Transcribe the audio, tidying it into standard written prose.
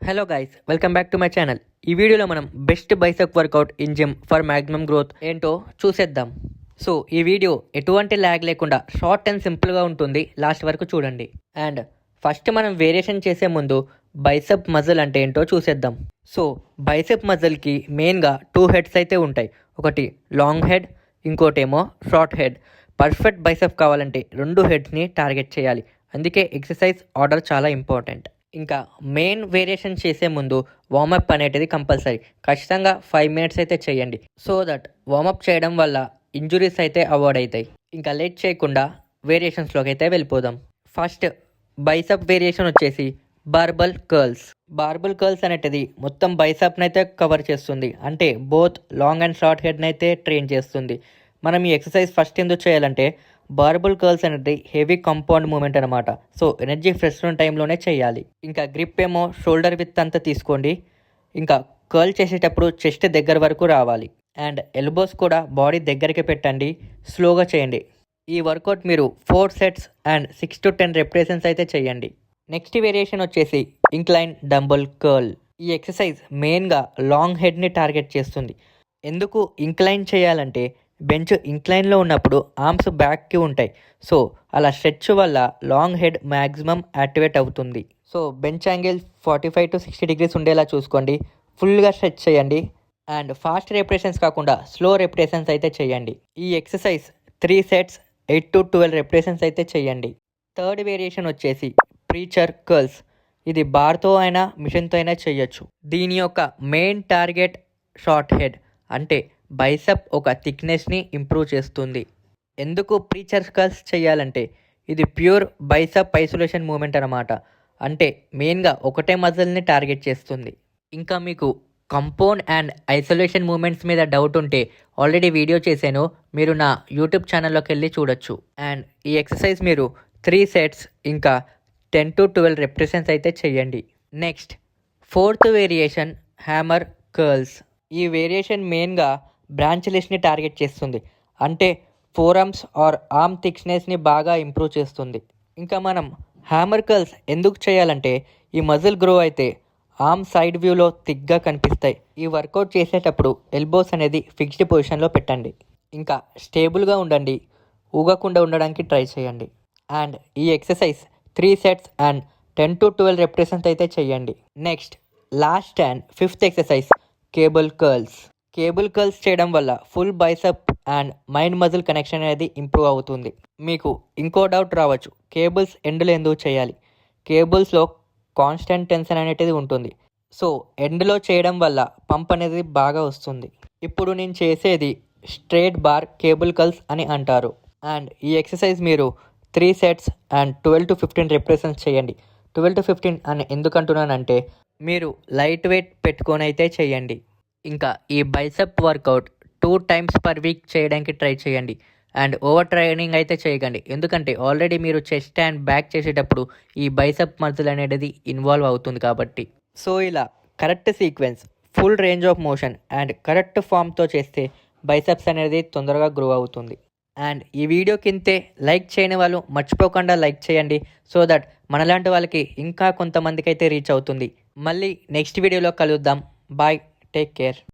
Hello guys, welcome back to my channel. ఈ వీడియోలో మనం best bicep workout in gym for maximum growth ఏంటో చూసేద్దాం. సో ఈ వీడియో ఎటువంటి ల్యాగ్ లేకుండా షార్ట్ అండ్ సింపుల్గా ఉంటుంది, లాస్ట్ వరకు చూడండి. అండ్ ఫస్ట్ మనం వేరియేషన్ చేసే ముందు బైసెప్ మజిల్ అంటే ఏంటో చూసేద్దాం. సో బైసెప్ మజిల్కి మెయిన్గా 2 హెడ్స్ అయితే ఉంటాయి. ఒకటి లాంగ్ హెడ్, ఇంకోటేమో షార్ట్ హెడ్. పర్ఫెక్ట్ బైసెప్ కావాలంటే 2 హెడ్స్ని టార్గెట్ చేయాలి. అందుకే ఎక్సర్సైజ్ ఆర్డర్ చాలా ఇంపార్టెంట్. ఇంకా మెయిన్ వేరియేషన్ చేసే ముందు వార్మప్ అనేది కంపల్సరీ. ఖచ్చితంగా 5 మినిట్స్ అయితే చేయండి. సో దట్ వార్మప్ చేయడం వల్ల ఇంజురీస్ అయితే అవాయిడ్ అవుతాయి. ఇంకా లేట్ చేయకుండా వేరియేషన్స్లోకి అయితే వెళ్ళిపోదాం. ఫస్ట్ బైసప్ వేరియేషన్ వచ్చేసి బార్బల్ కర్ల్స్. బార్బల్ కర్ల్స్ అనేది మొత్తం బైసప్ని అయితే కవర్ చేస్తుంది. అంటే బోత్ లాంగ్ అండ్ షార్ట్ హెడ్ని అయితే ట్రైన్ చేస్తుంది. మనం ఈ ఎక్సర్సైజ్ ఫస్ట్ ఎందుకు చేయాలంటే బార్బల్ కర్ల్స్ అనేది హెవీ కాంపౌండ్ మూమెంట్ అనమాట. సో ఎనర్జీ ఫ్రెష్ ఉన్న టైంలోనే చేయాలి. ఇంకా గ్రిప్ ఏమో షోల్డర్ విత్ అంతా తీసుకోండి. ఇంకా కర్ల్ చేసేటప్పుడు చెస్ట్ దగ్గర వరకు రావాలి. అండ్ ఎల్బోస్ కూడా బాడీ దగ్గరికి పెట్టండి. స్లోగా చేయండి. ఈ వర్కౌట్ మీరు 4 సెట్స్ అండ్ 6 to 10 రెపిటేషన్స్ అయితే చేయండి. నెక్స్ట్ వేరియేషన్ వచ్చేసి ఇంక్లైన్ డంబుల్ కర్ల్. ఈ ఎక్సర్సైజ్ మెయిన్గా లాంగ్ హెడ్ని టార్గెట్ చేస్తుంది. ఎందుకు ఇంక్లైన్ చేయాలంటే బెంచ్ ఇంక్లైన్లో ఉన్నప్పుడు ఆర్మ్స్ బ్యాక్కి ఉంటాయి. సో అలా స్ట్రెచ్ వల్ల లాంగ్ హెడ్ మ్యాక్సిమం యాక్టివేట్ అవుతుంది. So bench angle 45 to 60 degrees ఉండేలా చూసుకోండి. ఫుల్గా స్ట్రెచ్ చేయండి. అండ్ ఫాస్ట్ రెపిటేషన్స్ కాకుండా స్లో రెపిటేషన్స్ అయితే చేయండి. ఈ ఎక్సర్సైజ్ 3 సెట్స్ 8 to 12 రెపిటేషన్స్ అయితే చేయండి. థర్డ్ వేరియేషన్ వచ్చేసి ప్రీచర్ కర్ల్స్. ఇది బార్తో అయినా మిషన్తో అయినా చేయొచ్చు. దీని యొక్క మెయిన్ టార్గెట్ షార్ట్ హెడ్, అంటే బైసెప్ ఒక థిక్నెస్ని ఇంప్రూవ్ చేస్తుంది. ఎందుకు ప్రీచర్ కర్ల్స్ చేయాలంటే ఇది ప్యూర్ బైసెప్ ఐసోలేషన్ మూమెంట్ అనమాట. అంటే మెయిన్గా ఒకటే మజిల్ని టార్గెట్ చేస్తుంది. ఇంకా మీకు కంపౌండ్ అండ్ ఐసోలేషన్ మూమెంట్స్ మీద డౌట్ ఉంటే ఆల్రెడీ వీడియో చేశాను, మీరు నా యూట్యూబ్ ఛానల్లోకి వెళ్ళి చూడొచ్చు. అండ్ ఈ ఎక్సర్సైజ్ మీరు 3 సెట్స్ ఇంకా 10 to 12 రెపిటేషన్స్ అయితే చేయండి. Next fourth variation hammer curls. ఈ వేరియేషన్ మెయిన్గా బ్రాంచ్లెస్ని టార్గెట్ చేస్తుంది. అంటే ఫోర్ ఆర్మ్స్ ఆర్ ఆర్మ్ థిక్నెస్ని బాగా ఇంప్రూవ్ చేస్తుంది. ఇంకా మనం హ్యామర్ కర్ల్స్ ఎందుకు చేయాలంటే ఈ మజిల్ గ్రో అయితే ఆర్మ్ సైడ్ వ్యూలో థిక్గా కనిపిస్తాయి. ఈ వర్కౌట్ చేసేటప్పుడు ఎల్బోస్ అనేది ఫిక్స్డ్ పొజిషన్లో పెట్టండి. ఇంకా స్టేబుల్గా ఉండండి. ఊగకుండా ఉండడానికి ట్రై చేయండి. అండ్ ఈ exercise 3 sets and 10 to 12 repetitions అయితే చేయండి. Next last and fifth exercise cable curls. Cable curls చేయడం వల్ల full bicep and mind muscle connection అనేది ఇంప్రూవ్ అవుతుంది. మీకు ఇంకో డౌట్ రావచ్చు, కేబుల్స్ ఎండ్లో ఎందుకు చేయాలి? కేబుల్స్లో కాన్స్టెంట్ టెన్షన్ అనేది ఉంటుంది. సో ఎండ్లో చేయడం వల్ల పంప్ అనేది బాగా వస్తుంది. ఇప్పుడు నేను చేసేది స్ట్రేట్ బార్ కేబుల్ కర్ల్స్ అని అంటారు. అండ్ ఈ ఎక్సర్సైజ్ మీరు 3 సెట్స్ అండ్ 12 to 15 రెపిటేషన్స్ చేయండి. 12 to 15 అని ఎందుకు అంటున్నానంటే మీరు లైట్ వెయిట్ పెట్టుకొని అయితే చేయండి. ఇంకా ఈ bicep workout 2 times per week చేయడానికి ట్రై చేయండి. అండ్ ఓవర్ ట్రైనింగ్ అయితే చేయకండి. ఎందుకంటే ఆల్రెడీ మీరు చెస్ట్ అండ్ బ్యాక్ చేసేటప్పుడు ఈ బైసెప్ మజిల్ అనేది ఇన్వాల్వ్ అవుతుంది కాబట్టి. సో ఇలా correct sequence, full range of motion and correct ఫామ్తో చేస్తే బైసెప్స్ అనేది తొందరగా గ్రో అవుతుంది. అండ్ ఈ వీడియో కింతే లైక్ చేయని వాళ్ళు మర్చిపోకుండా లైక్ చేయండి. సో దట్ మనలాంటి వాళ్ళకి ఇంకా కొంతమందికి అయితే రీచ్ అవుతుంది. మళ్ళీ నెక్స్ట్ వీడియోలో కలుద్దాం. Bye, take care.